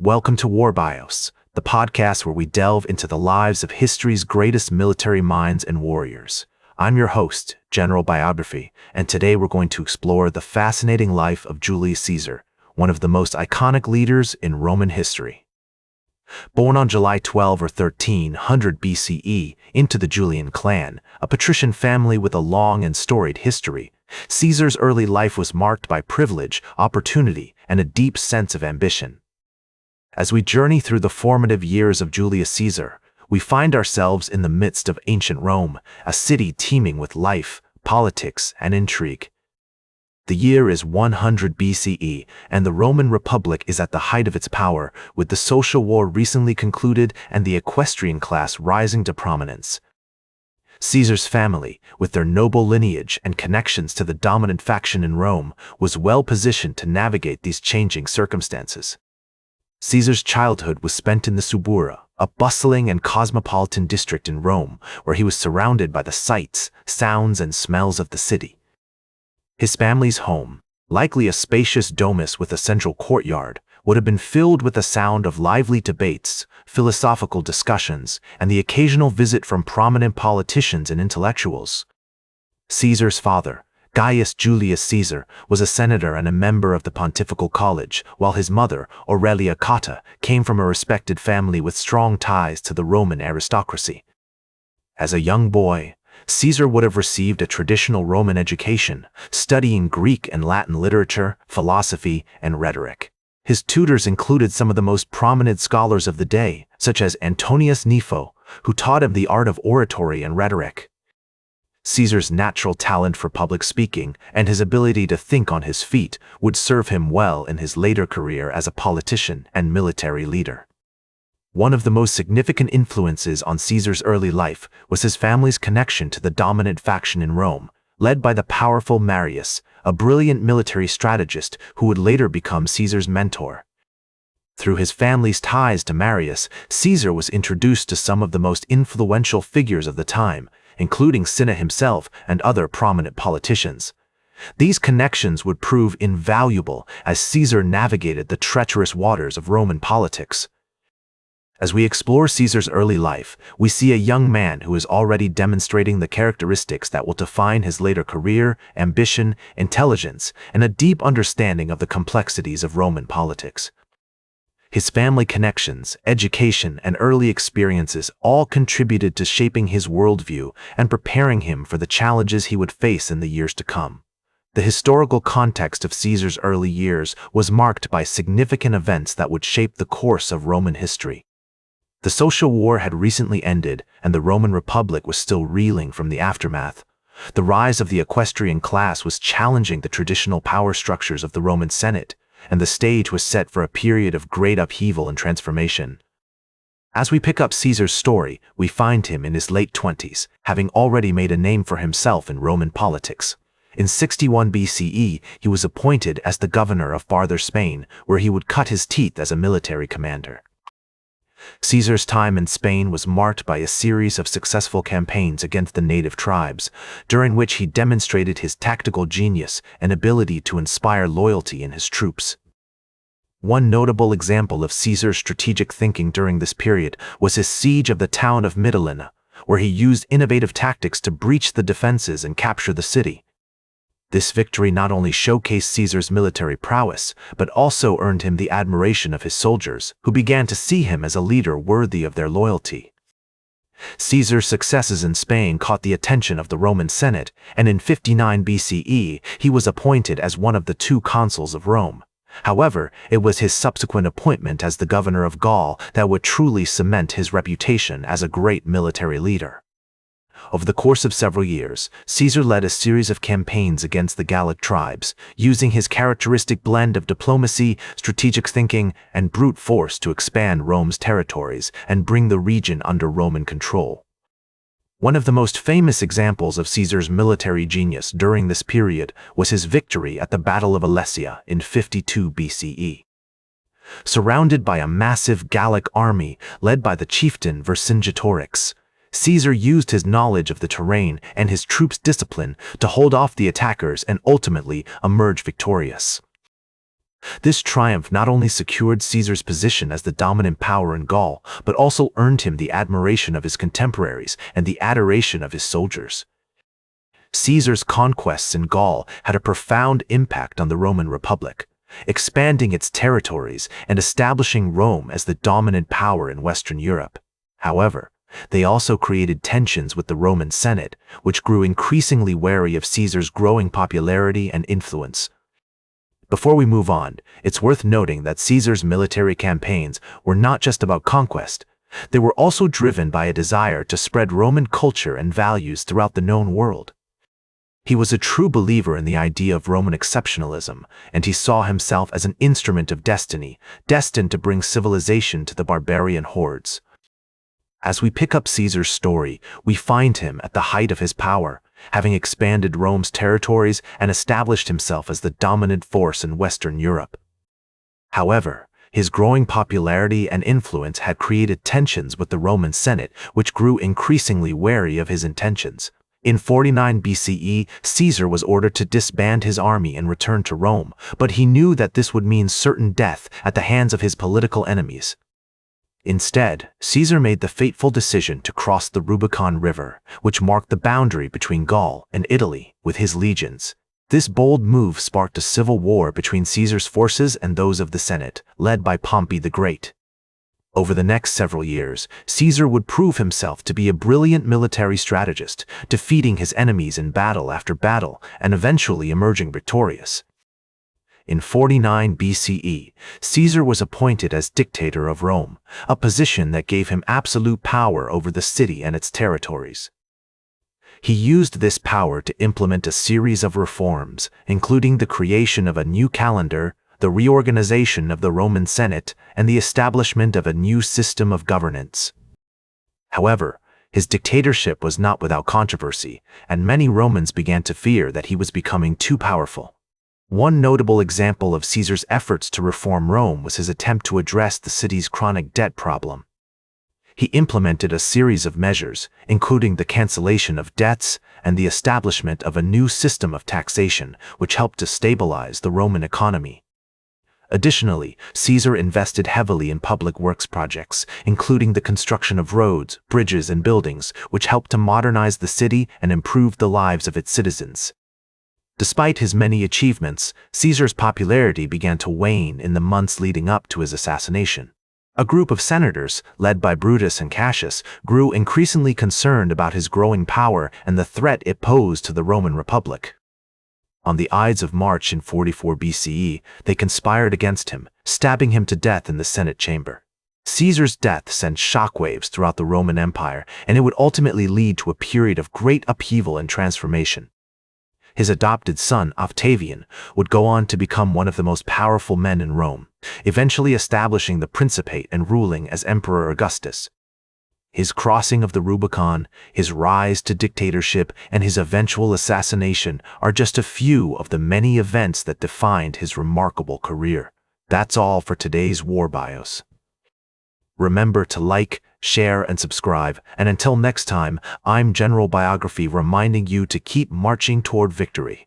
Welcome to War Bios, the podcast where we delve into the lives of history's greatest military minds and warriors. I'm your host, General Biography, and today we're going to explore the fascinating life of Julius Caesar, one of the most iconic leaders in Roman history. Born on July 12 or 1300 BCE into the Julian clan, a patrician family with a long and storied history, Caesar's early life was marked by privilege, opportunity, and a deep sense of ambition. As we journey through the formative years of Julius Caesar, we find ourselves in the midst of ancient Rome, a city teeming with life, politics, and intrigue. The year is 100 BCE, and the Roman Republic is at the height of its power, with the social war recently concluded and the equestrian class rising to prominence. Caesar's family, with their noble lineage and connections to the dominant faction in Rome, was well positioned to navigate these changing circumstances. Caesar's childhood was spent in the Subura, a bustling and cosmopolitan district in Rome, where he was surrounded by the sights, sounds, and smells of the city. His family's home, likely a spacious domus with a central courtyard, would have been filled with the sound of lively debates, philosophical discussions, and the occasional visit from prominent politicians and intellectuals. Caesar's father, Gaius Julius Caesar, was a senator and a member of the Pontifical College, while his mother, Aurelia Cotta, came from a respected family with strong ties to the Roman aristocracy. As a young boy, Caesar would have received a traditional Roman education, studying Greek and Latin literature, philosophy, and rhetoric. His tutors included some of the most prominent scholars of the day, such as Antonius Nepho, who taught him the art of oratory and rhetoric. Caesar's natural talent for public speaking and his ability to think on his feet would serve him well in his later career as a politician and military leader. One of the most significant influences on Caesar's early life was his family's connection to the dominant faction in Rome, led by the powerful Marius, a brilliant military strategist who would later become Caesar's mentor. Through his family's ties to Marius, Caesar was introduced to some of the most influential figures of the time, including Cinna himself and other prominent politicians. These connections would prove invaluable as Caesar navigated the treacherous waters of Roman politics. As we explore Caesar's early life, we see a young man who is already demonstrating the characteristics that will define his later career, ambition, intelligence, and a deep understanding of the complexities of Roman politics. His family connections, education, and early experiences all contributed to shaping his worldview and preparing him for the challenges he would face in the years to come. The historical context of Caesar's early years was marked by significant events that would shape the course of Roman history. The social war had recently ended, and the Roman Republic was still reeling from the aftermath. The rise of the equestrian class was challenging the traditional power structures of the Roman Senate, and the stage was set for a period of great upheaval and transformation. As we pick up Caesar's story, we find him in his late 20s, having already made a name for himself in Roman politics. In 61 BCE, he was appointed as the governor of Farther Spain, where he would cut his teeth as a military commander. Caesar's time in Spain was marked by a series of successful campaigns against the native tribes, during which he demonstrated his tactical genius and ability to inspire loyalty in his troops. One notable example of Caesar's strategic thinking during this period was his siege of the town of Mytilene, where he used innovative tactics to breach the defenses and capture the city. This victory not only showcased Caesar's military prowess, but also earned him the admiration of his soldiers, who began to see him as a leader worthy of their loyalty. Caesar's successes in Spain caught the attention of the Roman Senate, and in 59 BCE, he was appointed as one of the two consuls of Rome. However, it was his subsequent appointment as the governor of Gaul that would truly cement his reputation as a great military leader. Over the course of several years, Caesar led a series of campaigns against the Gallic tribes, using his characteristic blend of diplomacy, strategic thinking, and brute force to expand Rome's territories and bring the region under Roman control. One of the most famous examples of Caesar's military genius during this period was his victory at the Battle of Alesia in 52 BCE. Surrounded by a massive Gallic army led by the chieftain Vercingetorix, Caesar used his knowledge of the terrain and his troops' discipline to hold off the attackers and ultimately emerge victorious. This triumph not only secured Caesar's position as the dominant power in Gaul, but also earned him the admiration of his contemporaries and the adoration of his soldiers. Caesar's conquests in Gaul had a profound impact on the Roman Republic, expanding its territories and establishing Rome as the dominant power in Western Europe. However, they also created tensions with the Roman Senate, which grew increasingly wary of Caesar's growing popularity and influence. Before we move on, it's worth noting that Caesar's military campaigns were not just about conquest. They were also driven by a desire to spread Roman culture and values throughout the known world. He was a true believer in the idea of Roman exceptionalism, and he saw himself as an instrument of destiny, destined to bring civilization to the barbarian hordes. As we pick up Caesar's story, we find him at the height of his power, having expanded Rome's territories and established himself as the dominant force in Western Europe. However, his growing popularity and influence had created tensions with the Roman Senate, which grew increasingly wary of his intentions. In 49 BCE, Caesar was ordered to disband his army and return to Rome, but he knew that this would mean certain death at the hands of his political enemies. Instead, Caesar made the fateful decision to cross the Rubicon River, which marked the boundary between Gaul and Italy, with his legions. This bold move sparked a civil war between Caesar's forces and those of the Senate, led by Pompey the Great. Over the next several years, Caesar would prove himself to be a brilliant military strategist, defeating his enemies in battle after battle and eventually emerging victorious. In 49 BCE, Caesar was appointed as dictator of Rome, a position that gave him absolute power over the city and its territories. He used this power to implement a series of reforms, including the creation of a new calendar, the reorganization of the Roman Senate, and the establishment of a new system of governance. However, his dictatorship was not without controversy, and many Romans began to fear that he was becoming too powerful. One notable example of Caesar's efforts to reform Rome was his attempt to address the city's chronic debt problem. He implemented a series of measures, including the cancellation of debts and the establishment of a new system of taxation, which helped to stabilize the Roman economy. Additionally, Caesar invested heavily in public works projects, including the construction of roads, bridges, and buildings, which helped to modernize the city and improve the lives of its citizens. Despite his many achievements, Caesar's popularity began to wane in the months leading up to his assassination. A group of senators, led by Brutus and Cassius, grew increasingly concerned about his growing power and the threat it posed to the Roman Republic. On the Ides of March in 44 BCE, they conspired against him, stabbing him to death in the Senate chamber. Caesar's death sent shockwaves throughout the Roman Empire, and it would ultimately lead to a period of great upheaval and transformation. His adopted son, Octavian, would go on to become one of the most powerful men in Rome, eventually establishing the Principate and ruling as Emperor Augustus. His crossing of the Rubicon, his rise to dictatorship, and his eventual assassination are just a few of the many events that defined his remarkable career. That's all for today's War Bios. Remember to like, share, and subscribe, and until next time, I'm General Biography reminding you to keep marching toward victory.